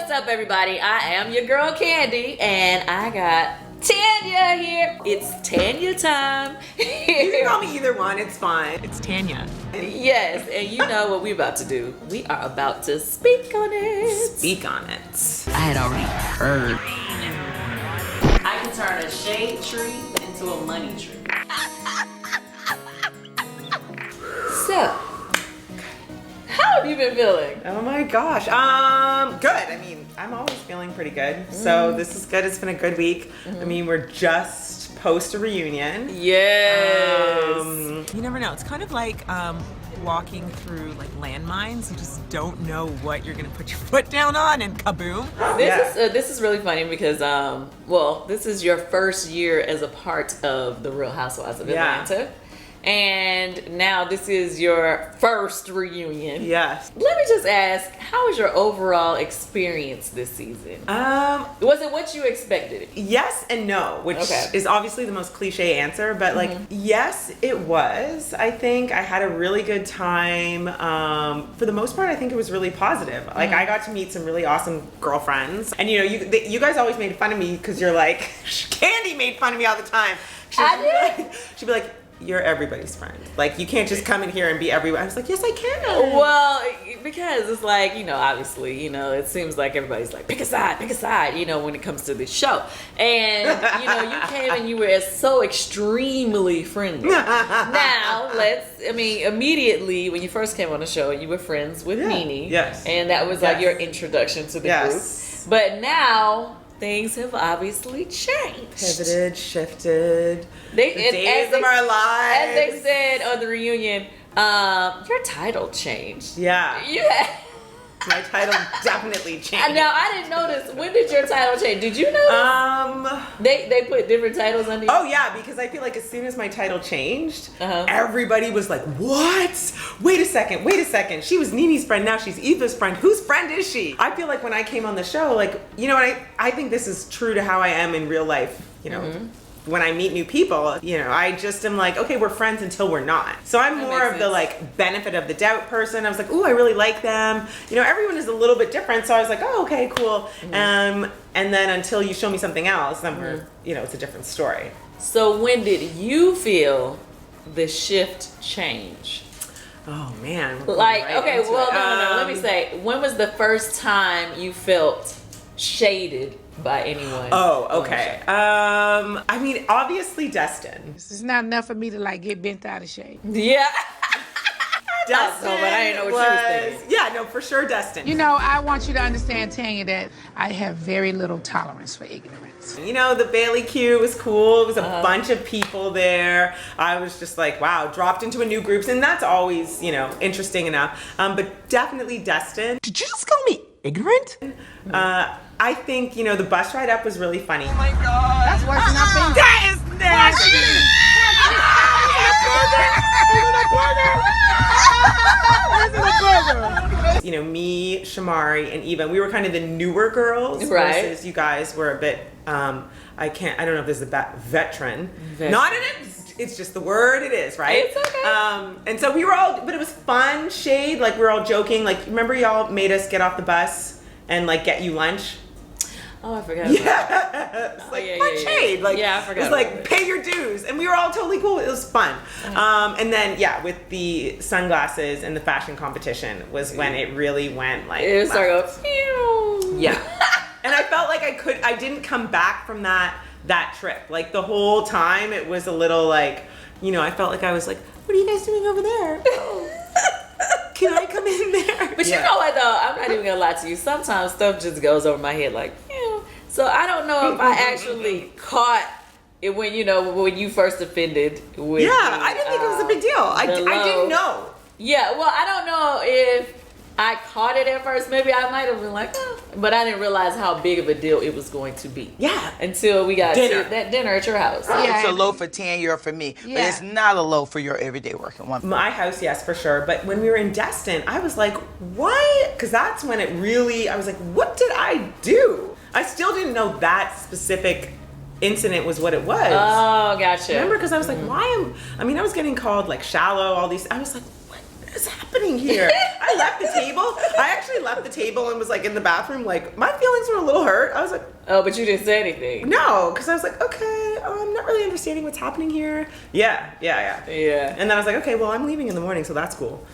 What's up, everybody? I am your girl Candy, and I got Tanya here. It's Tanya time. You can call me either one, it's fine. It's Tanya. Yes, and you know what we're about to do. We are about to speak on it. Speak on it. I had already heard. I can turn a shade tree into a money tree. So, how have you been feeling? Oh my gosh. Good. I mean, I'm always feeling pretty good. So this is good. It's been a good week. I mean, we're just post a reunion. Yes. You never know. It's kind of like walking through like landmines. You just don't know what you're gonna put your foot down on, and kaboom. This is really funny because well, this is your first year as a part of the Real Housewives of Atlanta. And now this is your first reunion. Yes. Let me just ask, how was your overall experience this season? Was it what you expected? Yes and no, which is obviously the most cliche answer, but like, yes, it was. I think I had a really good time. For the most part, I think it was really positive. Like, I got to meet some really awesome girlfriends. And you know, you guys always made fun of me because you're like, Candy made fun of me all the time. She'd be like, you're everybody's friend. Like, you can't just come in here and be everywhere. I was like, yes, I can. Well, because it's like, you know, obviously, you know, it seems like everybody's like, pick a side, you know, when it comes to this show. And, you know, you came and you were so extremely friendly. Now, immediately when you first came on the show, you were friends with Nene. Yes. And that was like your introduction to the group. But now, things have obviously changed. Pivoted, shifted. The days of our lives. As they said on the reunion, your title changed. Yeah. Yeah. My title definitely changed. Now, I didn't notice. When did your title change? Did you notice? They put different titles under you? Oh, yeah, because I feel like as soon as my title changed, everybody was like, what? Wait a second. She was Nene's friend, now she's Eva's friend. Whose friend is she? I feel like when I came on the show, like, you know, I think this is true to how I am in real life, you know. When I meet new people, you know, I just am like, okay, we're friends until we're not. So I'm more of the like benefit of the doubt person. I was like, ooh, I really like them. You know, everyone is a little bit different. So I was like, oh, okay, cool. And then until you show me something else, then we're, you know, it's a different story. So when did you feel the shift change? Oh man. Like, okay, well, no. Let me say, when was the first time you felt shaded by anyone? Oh, okay. I mean, obviously Destin. This is not enough for me to like get bent out of shape. Yeah. Destin, but I didn't know what you was thinking. Yeah, no, for sure, Destin. You know, I want you to understand, Tanya, that I have very little tolerance for ignorance. You know, the Bailey Q was cool. It was a bunch of people there. I was just like, wow, dropped into a new group. And that's always, you know, interesting enough. But definitely Destin. Did you just call me ignorant? I think, you know, the bus ride up was really funny. Oh my god. That's worse than I think. That is nasty. You know, me, Shamari, and Eva, we were kind of the newer girls. Right. Versus you guys were a bit, I don't know if there's a veteran. Not in it. It's just the word it is, right? It's okay. And so we were all, but it was fun, shade, like we were all joking. Like, remember y'all made us get off the bus and like get you lunch? Oh, I forgot about that. It's like fun shade. Like, I forgot. It was like, pay your dues. And we were all totally cool. It was fun. And then, with the sunglasses and the fashion competition was when it really went like. It started going, yeah. And I felt like I didn't come back from that trip. Like the whole time it was a little like, you know, I felt like I was like, what are you guys doing over there? Can I come in there? But you know what though, I'm not even gonna lie to you. Sometimes stuff just goes over my head like, so I don't know if I actually caught it when you first offended with I didn't think it was a big deal. I didn't know. Yeah, well, I don't know if I caught it at first. Maybe I might have been like, but I didn't realize how big of a deal it was going to be. Yeah. Until we got to that dinner at your house. Yeah. It's a low for Tanya or for me, but it's not a low for your everyday working woman. My house, yes, for sure. But when we were in Destin, I was like, what? Because that's when it really, I was like, what did I do? I still didn't know that specific incident was what it was. Oh, gotcha. Remember? Because I was like, I was getting called like shallow, all these. I was like, what? is happening here? I left the table. I actually left the table and was like in the bathroom, like my feelings were a little hurt. I was like, oh, but you didn't say anything. no, because I was like, okay, I'm not really understanding what's happening here. Yeah. And then I was like, okay, well, I'm leaving in the morning, so that's cool.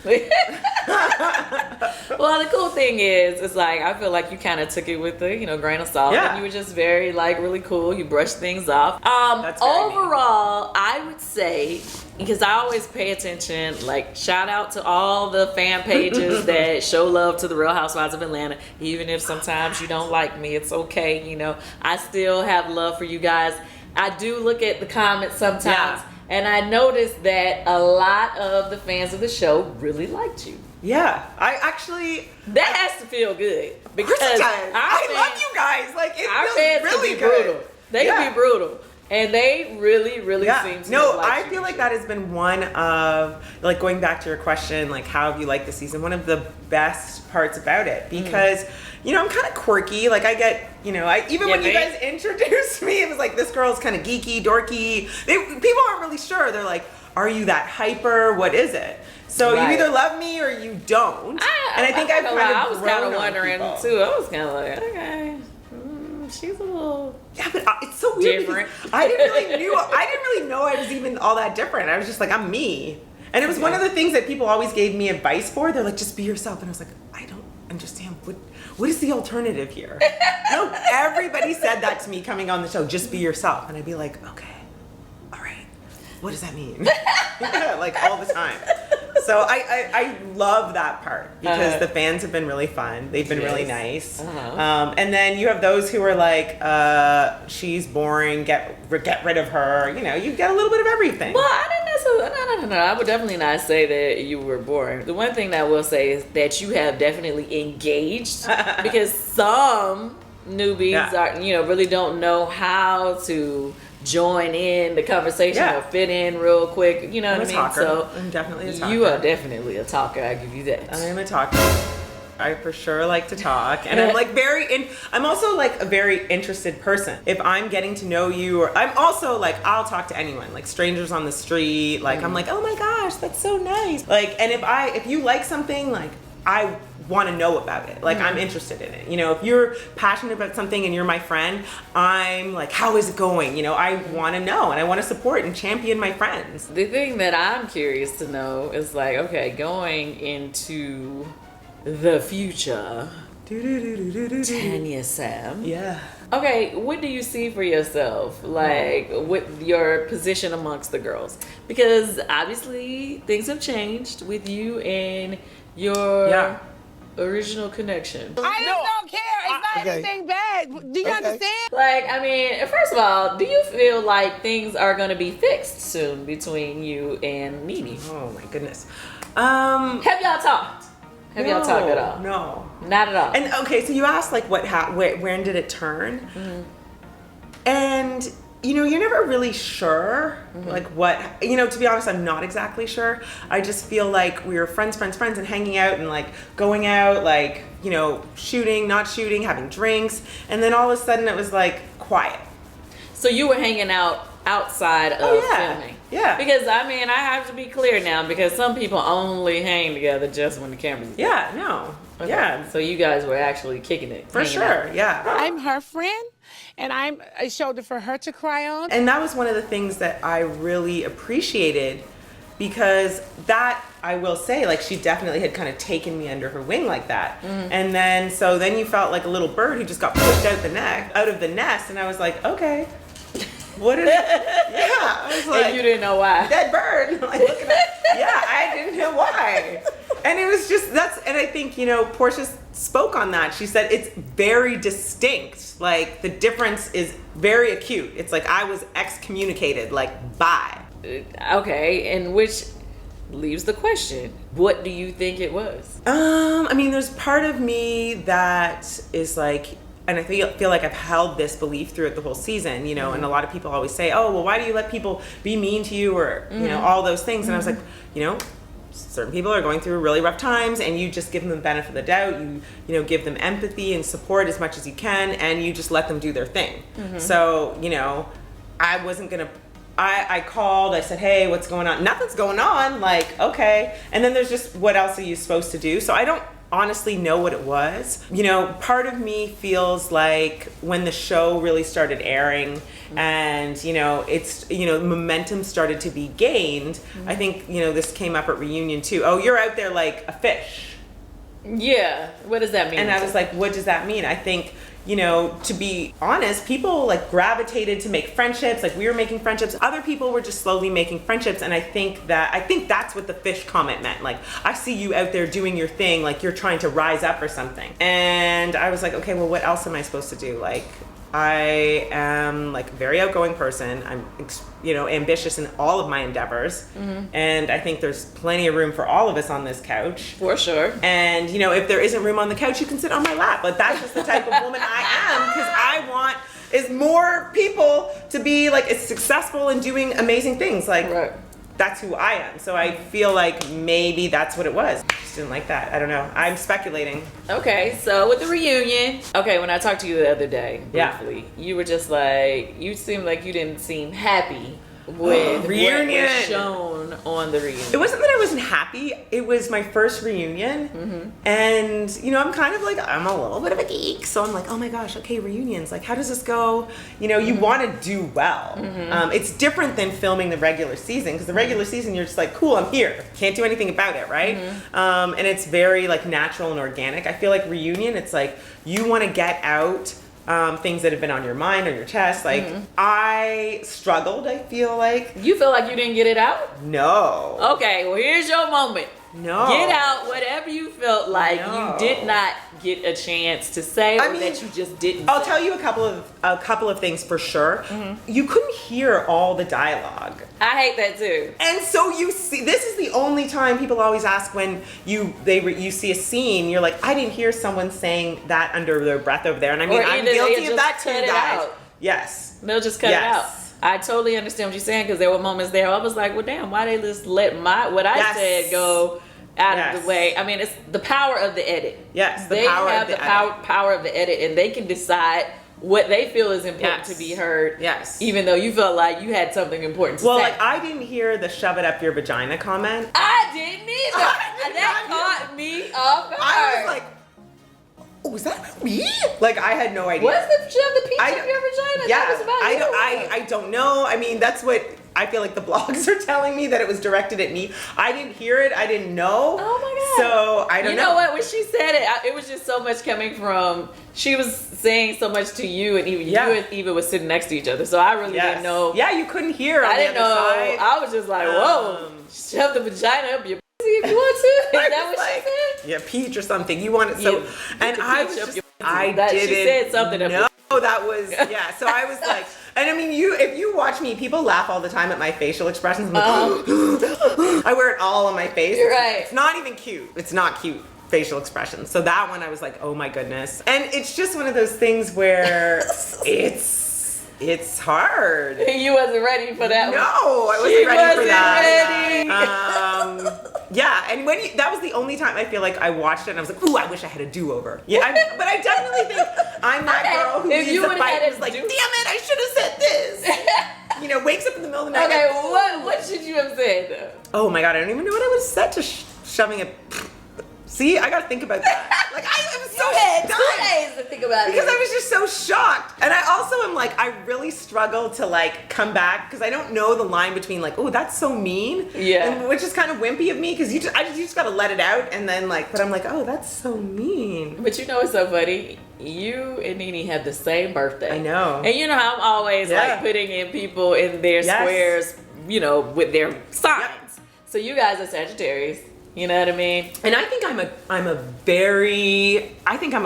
Well, the cool thing is, it's like, I feel like you kind of took it with the, grain of salt. Yeah. And you were just very, like, really cool. You brushed things off. That's very Overall, I would say, because I always pay attention, like, shout out to all the fan pages that show love to the Real Housewives of Atlanta. Even if sometimes you don't like me, it's okay. I still have love for you guys. I do look at the comments sometimes. Yeah. And I noticed that a lot of the fans of the show really liked you. Yeah, I actually. That has to feel good because I love you guys. Like it our feels fans really can be good. brutal. They can be brutal, and they really seem to. No, like I you. feel like that has been one of, like, going back to your question, like, how have you liked the season? One of the best parts about it, because I'm kind of quirky. Like, I get, even when you guys introduced me, it was like, this girl's kind of geeky, dorky. People aren't really sure. They're like, are you that hyper? What is it? So you either love me or you don't. And I think I was kind of wondering too. I was kind of like, okay, she's a little. Yeah, but it's so weird different. because I didn't really know I was even all that different. I was just like, I'm me. And it was one of the things that people always gave me advice for. They're like, just be yourself. And I was like, I don't understand. What is the alternative here? No, everybody said that to me coming on the show, just be yourself. And I'd be like, okay, all right, what does that mean? Like all the time. So I love that part because the fans have been really fun. They've been really nice. And then you have those who are like, she's boring, get rid of her. You get a little bit of everything. Well, I didn't necessarily. No. I would definitely not say that you were boring. The one thing that I will say is that you have definitely engaged because some newbies are, really don't know how to join in the conversation or fit in real quick. You know what I mean? Talker. So I'm definitely a talker. You are definitely a talker. I give you that. I am a talker. I for sure like to talk, and I'm like I'm also like a very interested person. If I'm getting to know you, or I'm also like, I'll talk to anyone, like strangers on the street. Like I'm like, oh my gosh, that's so nice. Like, and if you like something, like I want to know about it. Like I'm interested in it. If you're passionate about something and you're my friend, I'm like, how is it going? I want to know and I want to support and champion my friends. The thing that I'm curious to know is like, okay, going into the future, Tanya Sam. Yeah. Okay, what do you see for yourself, like with your position amongst the girls? Because obviously things have changed with you and your original connection. I just don't care. It's not anything bad. Do you understand? Like, I mean, first of all, do you feel like things are going to be fixed soon between you and Nene? Oh my goodness. Have y'all talked? Have y'all talked at all? No. Not at all. And okay, so you asked like when did it turn? And you're never really sure like what, to be honest, I'm not exactly sure. I just feel like we were friends and hanging out and like going out, like, shooting, not shooting, having drinks. And then all of a sudden it was like quiet. So you were hanging out outside of filming. Yeah. Because I mean, I have to be clear now because some people only hang together just when the camera's on. Yeah, no. Okay. Yeah. So you guys were actually kicking it. For sure, yeah. I'm her friend, and I'm a shoulder for her to cry on. And that was one of the things that I really appreciated because that, I will say, like, she definitely had kind of taken me under her wing like that. And then you felt like a little bird who just got pushed out of the nest, and I was like, okay. What is it? Yeah, I was like, and you didn't know why. Dead bird. Like, looking at, I didn't know why. And it was just, and I think, Portia spoke on that. She said it's very distinct. Like, the difference is very acute. It's like I was excommunicated, like, bye. Okay, and which leaves the question, what do you think it was? I mean, there's part of me that is like, and I feel like I've held this belief throughout the whole season, and a lot of people always say, oh, well, why do you let people be mean to you or, all those things? And I was like, certain people are going through really rough times and you just give them the benefit of the doubt. You give them empathy and support as much as you can and you just let them do their thing. So, I wasn't going to I called, I said, hey, what's going on? Nothing's going on. Like, okay. And then there's just, what else are you supposed to do? So I don't honestly know what it was. You know, part of me feels like when the show really started airing and, you know, it's, you know, momentum started to be gained. I think, you know, this came up at reunion too. Oh, you're out there like a fish. Yeah. What does that mean? And I was like, what does that mean? I think, you know, to be honest, people like gravitated to make friendships. Like we were making friendships. Other people were just slowly making friendships. And I think that's what the fish comment meant. Like, I see you out there doing your thing. Like you're trying to rise up or something. And I was like, okay, well, what else am I supposed to do? Like, I am like a very outgoing person. I'm, you know, ambitious in all of my endeavors. And I think there's plenty of room for all of us on this couch. For sure. And, you know, if there isn't room on the couch, you can sit on my lap. But that's just the type of woman I am, because I want is more people to be like as successful and doing amazing things. Like, Right. That's who I am. So I feel like maybe that's what it was. I just didn't like that. I don't know. I'm speculating. Okay, so with the reunion, okay, when I talked to you the other day, briefly, you were just like, you seemed like you didn't seem happy with reunion what was shown on the reunion. It wasn't that I wasn't happy. It was my first reunion. And, you know, I'm kind of like, I'm a little bit of a geek. So I'm like, oh my gosh, okay, reunions. Like, how does this go? You know, you want to do well. It's different than filming the regular season, because the regular season, you're just like, cool, I'm here. Can't do anything about it, right? And it's very like natural and organic. I feel like reunion, it's like, you want to get out things that have been on your mind or your chest. Like, I struggled, I feel like. You feel like you didn't get it out? No. Okay, well, here's your moment. No. Get out whatever you felt like No. you did not get a chance to say, I or mean, that you just didn't I'll say. tell you a couple of things for sure. You couldn't hear all the dialogue. I hate that too. And so you see, this is the only time people always ask when you see a scene, you're like, I didn't hear someone saying that under their breath over there. And I mean, Or I'm either guilty they'll of that just too, cut it guys. out. Yes. They'll just cut it out. Yes. I totally understand what you're saying, because there were moments there I was like, well, damn, why they just let what I Yes. said go out Yes. of the way? I mean, it's the power of the edit. Yes, the they power have of the power of the edit, and they can decide what they feel is important Yes. to be heard. Yes. Even though you felt like you had something important to Well, say. like, I didn't hear the shove it up your vagina comment. I didn't either. I did That not caught me off guard. I was like, oh, was that me? Like, I had no idea. What's the shove the peach I- up your vagina? Yeah, That was about you. I don't know. I mean, that's what I feel like the blogs are telling me, that it was directed at me. I didn't hear it. I didn't know. Oh my God. So I don't know. You know what? When she said it, it was just so much coming from. She was saying so much to you, and even Yeah. you and Eva was sitting next to each other. So I really didn't know. Yeah, you couldn't hear on I didn't the other know. side. I was just like, whoa, shove the vagina up your pussy if you want to. Is I that was what like, she said? yeah, peach or something. You want it so, Yeah, and the I peach was up just, your I That- she didn't said something up know that was, yeah. So I was like, and I mean, if you watch me, people laugh all the time at my facial expressions. I'm like, I wear it all on my face. You're right. It's not even cute. It's not cute facial expressions. So that one, I was like, oh my goodness. And it's just one of those things where it's hard. You wasn't ready for that No, one. I wasn't ready for wasn't that. ready. Yeah, and that was the only time I feel like I watched it and I was like, ooh, I wish I had a do-over. Yeah, but I definitely think I'm that Okay, girl who if leaves you the would've fight had and a was like, damn do- it, I should have said this. You know, wakes up in the middle of the night. Okay, like, what should you have said though? oh my God, I don't even know what I would have said to shoving it. See, I gotta think about that. Like, I was so You had stunned. 2 days to think about Because it. I was just so shocked. And I also am like, I really struggle to like come back because I don't know the line between like, oh, that's so mean. Yeah. And, which is kind of wimpy of me because you just gotta let it out and then like, but I'm like, oh, that's so mean. But you know what's so funny? You and Nene have the same birthday. I know. And you know how I'm always Yeah. like putting in people in their Yes. squares, you know, with their signs. Yep. So you guys are Sagittarius. You know what I mean? And I think I'm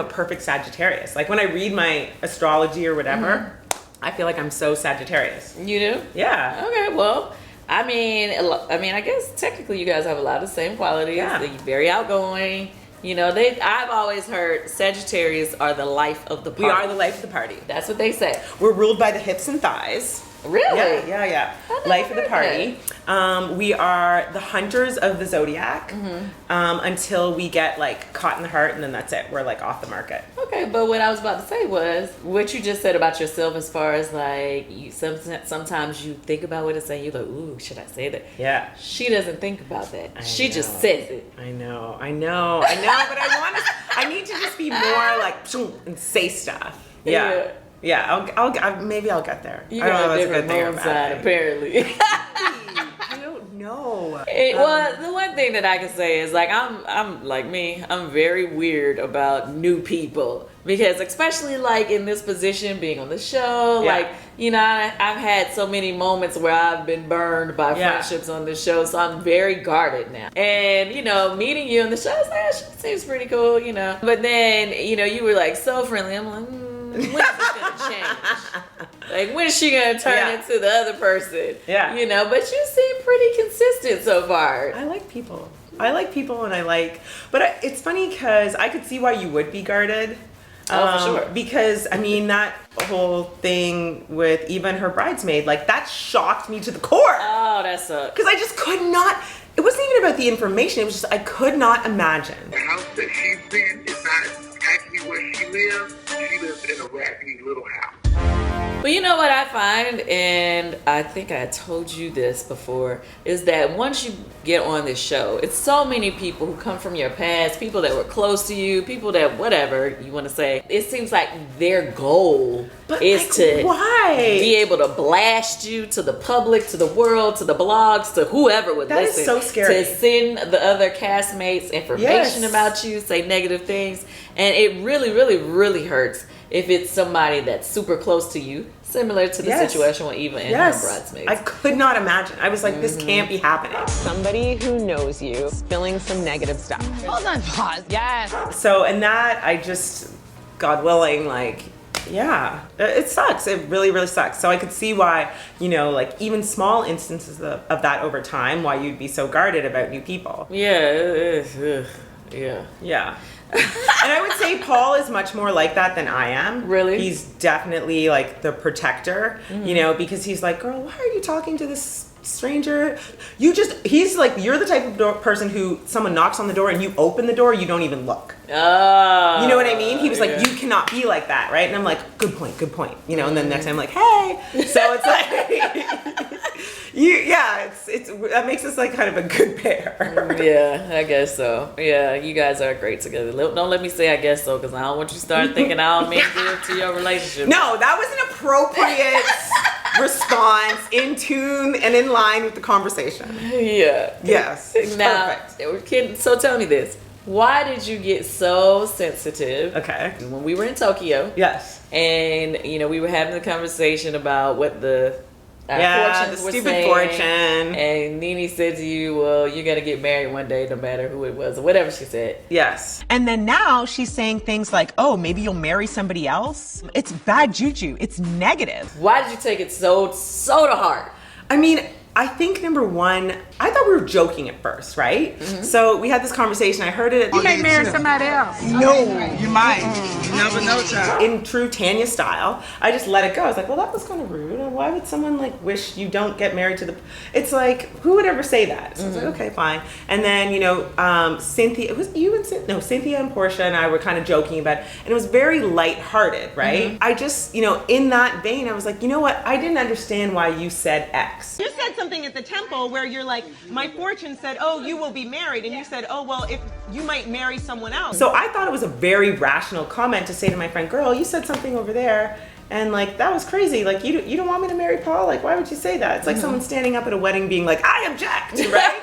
a perfect Sagittarius. Like when I read my astrology or whatever, I feel like I'm so Sagittarius. You do? Yeah. Okay, well, I mean, I guess technically you guys have a lot of the same qualities. Yeah. They're very outgoing. You know, I've always heard Sagittarius are the life of the party. We are the life of the party. That's what they say. We're ruled by the hips and thighs. Really? Yeah. never Life of the heard party. We are the hunters of the zodiac until we get like caught in the heart, and then that's it. We're like off the market. Okay, but what I was about to say was what you just said about yourself, as far as like you sometimes you think about what to say. You're like, ooh, should I say that? Yeah. She doesn't think about that. She know. just says it. I know, but I need to just be more like and say stuff. Yeah. Maybe I'll get there. You I don't know got if a that's a good different thing or moon bad sign, thing. apparently. I don't know. Well, the one thing that I can say is like I'm like me. I'm very weird about new people because especially like in this position, being on the show, Yeah. like you know, I've had so many moments where I've been burned by friendships on the show, so I'm very guarded now. And you know, meeting you on the show, I was like, oh, she seems pretty cool, you know. But then you know, you were like so friendly. I'm like. When is this gonna change? Like, when is she gonna turn into the other person? Yeah. You know, but you seem pretty consistent so far. I like people, but it's funny because I could see why you would be guarded. Oh, for sure. Because, I mean, that whole thing with Eva and her bridesmaid, like, that shocked me to the core. Oh, that sucks. Because I just could not, it wasn't even about the information, it was just, I could not imagine. The house that she's in is not actually where she lives. She lives in a raggedy little house. But you know what I find, and I think I told you this before, is that once you get on this show, it's so many people who come from your past, people that were close to you, people that whatever you want to say. It seems like their goal is to be able to blast you to the public, to the world, to the blogs, to whoever would That listen. is so scary. To send the other castmates information Yes. about you, say negative things. And it really, really, really hurts if it's somebody that's super close to you, similar to the situation with Eva and her bridesmaids. I could not imagine. I was like, this can't be happening. Somebody who knows you spilling some negative stuff. Hold on, pause. Yes. So, and that, I just, God willing, like, yeah, it sucks. It really, really sucks. So I could see why, you know, like even small instances of that over time, why you'd be so guarded about new people. Yeah. Yeah. And I would say Paul is much more like that than I am. Really? He's definitely like the protector, you know, because he's like, girl, why are you talking to this stranger? He's like, you're the type of person who someone knocks on the door and you open the door, you don't even look. Oh. You know what I mean? He was like, you cannot be like that, right? And I'm like, good point. You know, and then next time I'm like, hey. So it's like, that makes us like kind of a good pair. Yeah, I guess so. Yeah, you guys are great together. Don't let me say I guess so, because I don't want you to start thinking I don't mean good to your relationship. No, that was an appropriate response, in tune and in line with the conversation. Yeah. Yes. Now, Perfect. so tell me this. Why did you get so sensitive? Okay. When we were in Tokyo. Yes. And, you know, we were having a conversation about what the fortunes were stupid saying. fortune. And Nene said to you, well, you're going to get married one day, no matter who it was, or whatever she said. Yes. And then now she's saying things like, oh, maybe you'll marry somebody else. It's bad juju. It's negative. Why did you take it so to heart? I mean, I think number one, I thought we were joking at first, right? Mm-hmm. So we had this conversation. I heard it. You may marry somebody else. No, you might. You never know, child. In true Tanya style, I just let it go. I was like, well, that was kind of rude. And why would someone like wish you don't get married to the... It's like, who would ever say that? So I was like, okay, fine. And then, you know, Cynthia, it was you and Cynthia and Portia and I were kind of joking about it. And it was very lighthearted, right? I just, you know, in that vein, I was like, you know what? I didn't understand why you said X. You said something at the temple where you're like, my fortune said, oh, you will be married. And you said, oh, well, if you might marry someone else. So I thought it was a very rational comment to say to my friend, girl, you said something over there. And like, that was crazy. Like, you don't want me to marry Paul? Like, why would you say that? It's like someone standing up at a wedding being like, I object, right?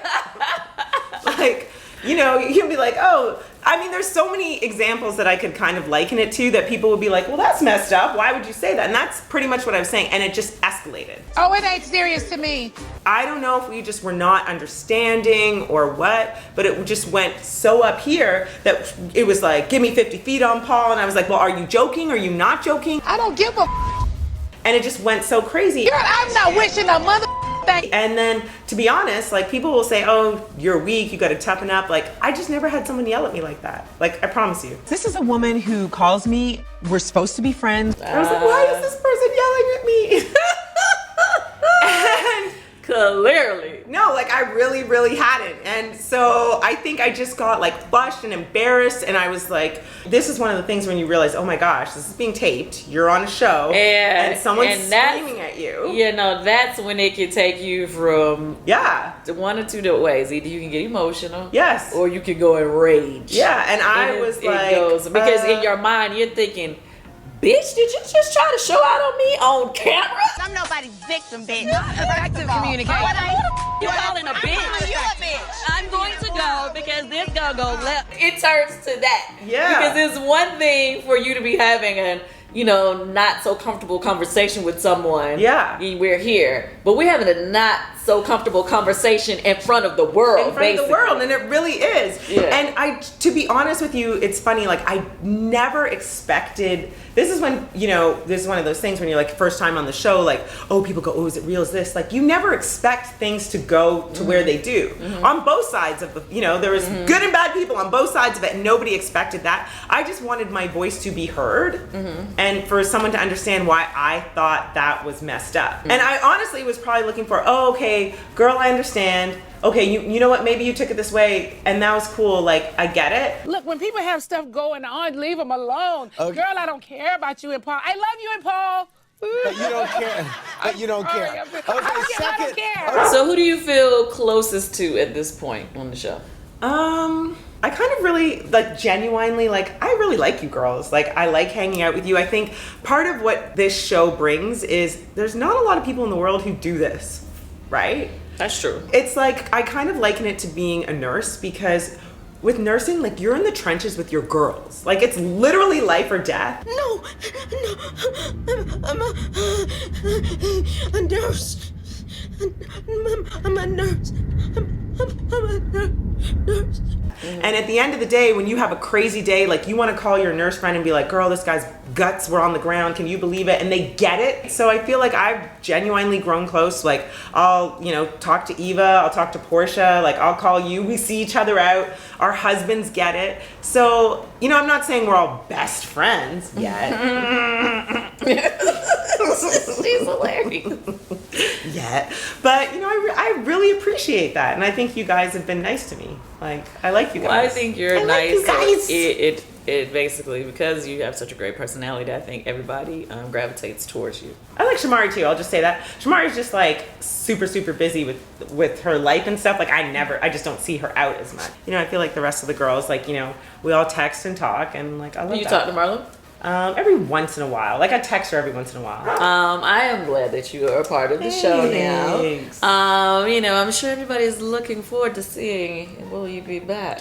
Like, you know, you can be like, oh, I mean, there's so many examples that I could kind of liken it to that people would be like, well, that's messed up. Why would you say that? And that's pretty much what I was saying. And it just escalated. Oh, it ain't serious to me. I don't know if we just were not understanding or what, but it just went so up here that it was like, give me 50 feet on Paul. And I was like, well, are you joking? Are you not joking? I don't give a And it just went so crazy. girl, I'm not wishing a mother thing. And then, to be honest, like, people will say, oh, you're weak, you gotta toughen up. Like, I just never had someone yell at me like that. Like, I promise you. This is a woman who calls me, we're supposed to be friends. I was like, why is this person yelling at me? And Clearly. No, like I really, really hadn't. And so I think I just got like flushed and embarrassed. And I was like, this is one of the things when you realize, oh my gosh, this is being taped. You're on a show and someone's screaming at you. You know, that's when it can take you from one or two different ways. Either you can get emotional. Yes. Or you can go in rage. Yeah. And I was like. Because in your mind, you're thinking, bitch, did you just try to show out on me on camera? I'm nobody's victim, bitch. Effective communication. You calling a bitch? You a bitch. I'm going to go because this girl goes left. It turns to that. Yeah. Because it's one thing for you to be having a, not so comfortable conversation with someone. Yeah. We're here. But we're having a not so comfortable conversation in front of the world. In front of the world, and it really is. Yeah. And to be honest with you, it's funny, like I never expected, this is when, this is one of those things when you're like first time on the show, like, oh, people go, oh, is it real? Is this? Like, you never expect things to go to where they do. On both sides of the, there was good and bad people on both sides of it, and nobody expected that. I just wanted my voice to be heard, and for someone to understand why I thought that was messed up. And I honestly was probably looking for, oh, okay, girl, I understand. Okay, you know what? Maybe you took it this way, and that was cool. Like, I get it. Look, when people have stuff going on, leave them alone. Okay. Girl, I don't care about you and Paul. I love you and Paul. But you don't care. But you don't care. Okay, I don't care. So who do you feel closest to at this point on the show? I kind of really, like, genuinely, like, I really like you girls. Like, I like hanging out with you. I think part of what this show brings is there's not a lot of people in the world who do this, right? That's true. It's like, I kind of liken it to being a nurse, because with nursing, like, you're in the trenches with your girls. Like, it's literally life or death. No, I'm a nurse. I'm a nurse. I'm a nurse. And at the end of the day, when you have a crazy day, like, you want to call your nurse friend and be like, girl, this guy's guts were on the ground. Can you believe it? And they get it. So I feel like I've genuinely grown close. Like, I'll, talk to Eva. I'll talk to Portia. Like, I'll call you. We see each other out. Our husbands get it. So, I'm not saying we're all best friends yet. She's hilarious. Yet. But, I really appreciate that. And I think you guys have been nice to me. Like, I like you guys. Well, I think you're nice. Like you guys. It basically, because you have such a great personality, I think everybody gravitates towards you. I like Shamari too. I'll just say that. Shamari's just like super, super busy with her life and stuff. Like, I just don't see her out as much. I feel like the rest of the girls, like, we all text and talk, and like, I love that. You talk to Marlo? Every once in a while. Like, I text her every once in a while. I am glad that you are a part of the show now. I'm sure everybody's looking forward to seeing, will you be back?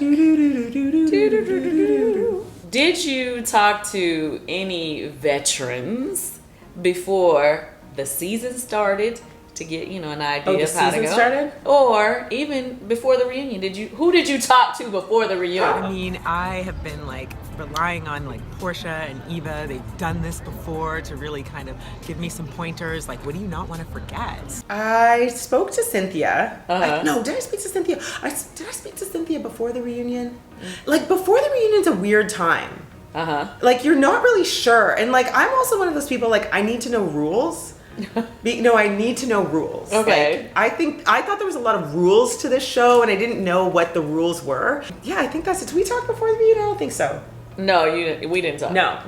Did you talk to any veterans before the season started to get, an idea of how to go? Started? Or even before the reunion, who did you talk to before the reunion? I mean, I have been like relying on like Portia and Eva. They've done this before to really kind of give me some pointers. Like, what do you not want to forget? I spoke to Cynthia. Uh-huh. Did I speak to Cynthia? Did I speak to Cynthia before the reunion? Like, before the reunion's a weird time. Like, you're not really sure. And like, I'm also one of those people, like, I need to know rules. I need to know rules. Okay. Like, I thought there was a lot of rules to this show, and I didn't know what the rules were. Yeah, I think that's it. Did we talk before the reunion? I don't think so. No, we didn't talk. No.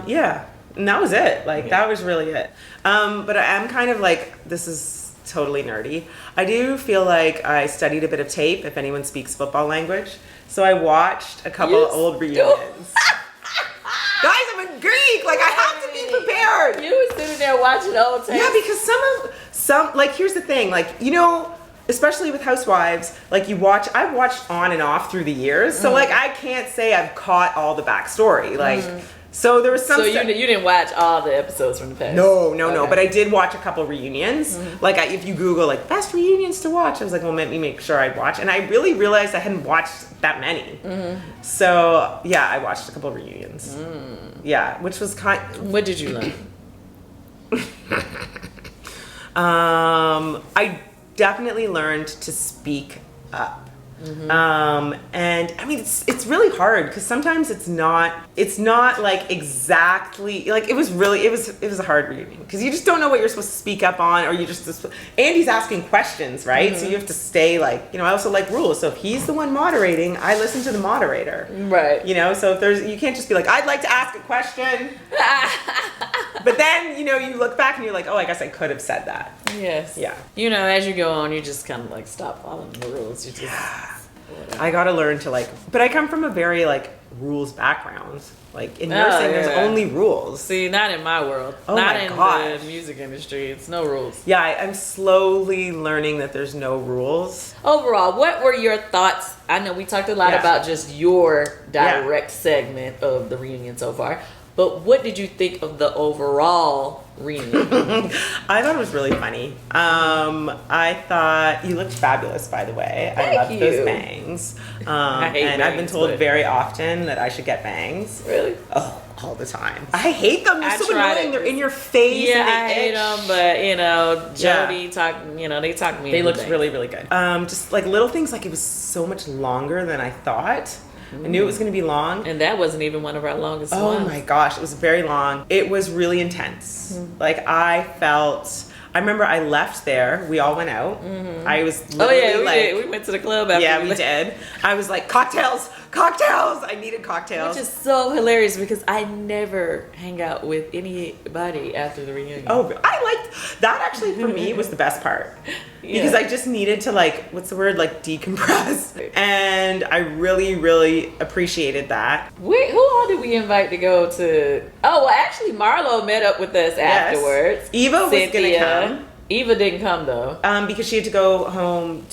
Yeah. And that was it. Like, that was really it. But I am kind of like, this is totally nerdy. I do feel like I studied a bit of tape, if anyone speaks football language. So I watced a couple of old reunions. Guys, I'm a Greek. Like, I have to be prepared. You were sitting there watching old tapes. Yeah, because some like, here's the thing, like, especially with Housewives, like, I've watched on and off through the years, so like, I can't say I've caught all the backstory. Like, so there was some. So you didn't watch all the episodes from the past? No, but I did watch a couple reunions. Like, if you Google like best reunions to watch, I was like, well, let me make sure I watch, and I really realized I hadn't watched that many. So yeah, I watched a couple reunions. Yeah, which was What did you learn? I definitely learned to speak up. And I mean, it's really hard because sometimes it's not like exactly like it was a hard reunion because you just don't know what you're supposed to speak up on, or you just Andy's asking questions, right? So you have to stay like, I also like rules. So if he's the one moderating, I listen to the moderator, right? So if you can't just be like, I'd like to ask a question, but then you look back and you're like, oh, I guess I could have said that. Yes. Yeah. As you go on, you just kind of like stop following the rules. You just. I gotta learn to but I come from a very rules background. Like in nursing, there's only rules. See, not in my world. Oh not my in gosh. the music industry. It's no rules. Yeah, I'm slowly learning that there's no rules. Overall, what were your thoughts? I know we talked a lot about just your direct segment of the reunion so far, but what did you think of the overall reunion? I thought it was really funny. I thought you looked fabulous, by the way. I love those bangs. I hate bangs, I've been told very often that I should get bangs. Really? Oh, all the time. I hate them. They're so annoying. They're in your face. Yeah, and I hate them, but Jody they talk me. They looked really, really good. Just little things, it was so much longer than I thought. I knew it was going to be long. And that wasn't even one of our longest ones. Oh my gosh, it was very long. It was really intense. I remember I left there. We all went out. I was literally we did. We went to the club after. Yeah, we did. I was like, cocktails! I needed cocktails. Which is so hilarious because I never hang out with anybody after the reunion. Oh, I liked that actually for me was the best part. Because I just needed to decompress. And I really, really appreciated that. Who all did we invite to go to? Oh, well, actually Marlo met up with us afterwards. Eva was gonna come. Eva didn't come though. Because she had to go home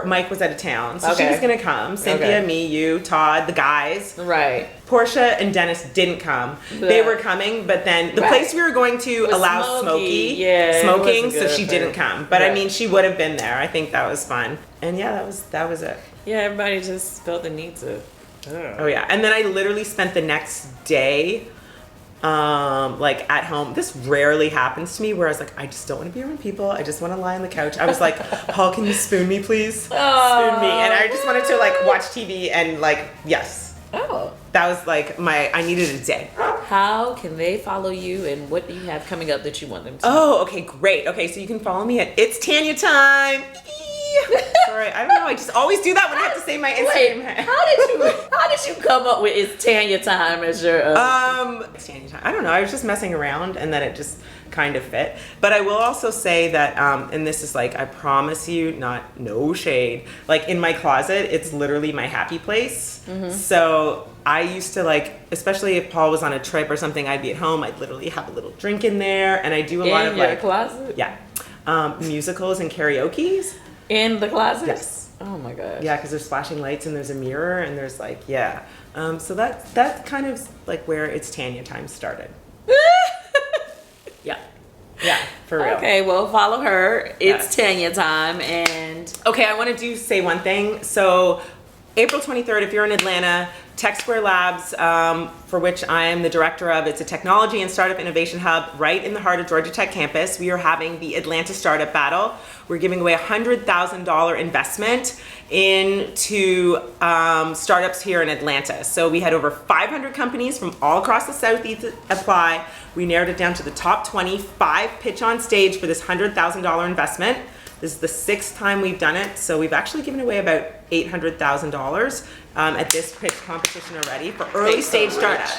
Mike was out of town. So she was gonna come. Cynthia, me, you, Todd, the guys. Right. Portia and Dennis didn't come. They were coming, but then the place we were going to allow smoking, so she didn't come. But I mean, she would have been there. I think that was fun. And yeah, that was it. Yeah, everybody just felt the need to. Oh yeah, and then I literally spent the next day at home. This rarely happens to me where I was like, I just don't want to be around people. I just want to lie on the couch. I was like, Paul, can you spoon me, please? Spoon me. And I just wanted to watch TV and yes. Oh. That was I needed a day. How can they follow you and what do you have coming up that you want them to? Oh, okay, great. Okay, so you can follow me at It's Tanya Time. Sorry, I don't know. I just always do that when I have to say my Instagram. Wait, how did you come up with It's Tanya Time as your It's Tanya Time. I don't know. I was just messing around and then it just kind of fit. But I will also say that and this is I promise you, no shade. In my closet, it's literally my happy place. So I used to especially if Paul was on a trip or something, I'd be at home, I'd literally have a little drink in there, and I do a lot of your closet? Yeah. Musicals and karaoke's. In the closet? Yes. Oh my gosh. Yeah, because there's flashing lights and there's a mirror and there's so that kind of where It's Tanya Time started. Yeah, for real. Okay, well, follow her. It's Tanya Time. And okay, I want to say one thing. So April 23rd, if you're in Atlanta, Tech Square Labs, for which I am the director of, it's a technology and startup innovation hub right in the heart of Georgia Tech campus. We are having the Atlanta Startup Battle. We're giving away a $100,000 investment into startups here in Atlanta. So we had over 500 companies from all across the Southeast apply. We narrowed it down to the top 25 pitch on stage for this $100,000 investment. This is the 6th time we've done it, so we've actually given away about $800,000 at this pitch competition already for early stage startups.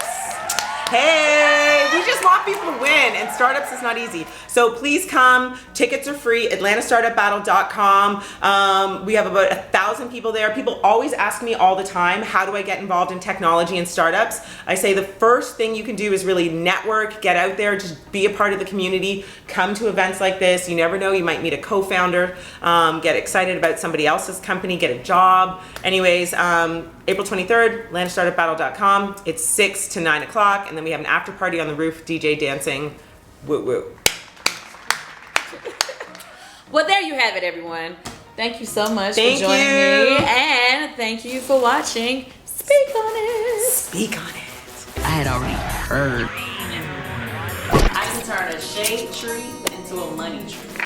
Hey, we just want people to win, and startups is not easy. So please come. Tickets are free. AtlantaStartupBattle.com. We have about 1,000 people there. People always ask me all the time, how do I get involved in technology and startups? I say the first thing you can do is really network, get out there, just be a part of the community, come to events like this. You never know, you might meet a co-founder, get excited about somebody else's company, get a job. Anyways, April 23rd, AtlantaStartupBattle.com. It's 6 to 9 o'clock, and then we have an after party on the roof, DJ dancing. Woo woo. Well, there you have it, everyone. Thank you so much for joining me, and thank you for watching. Speak on it. Speak on it. I had already heard. I can turn a shade tree into a money tree.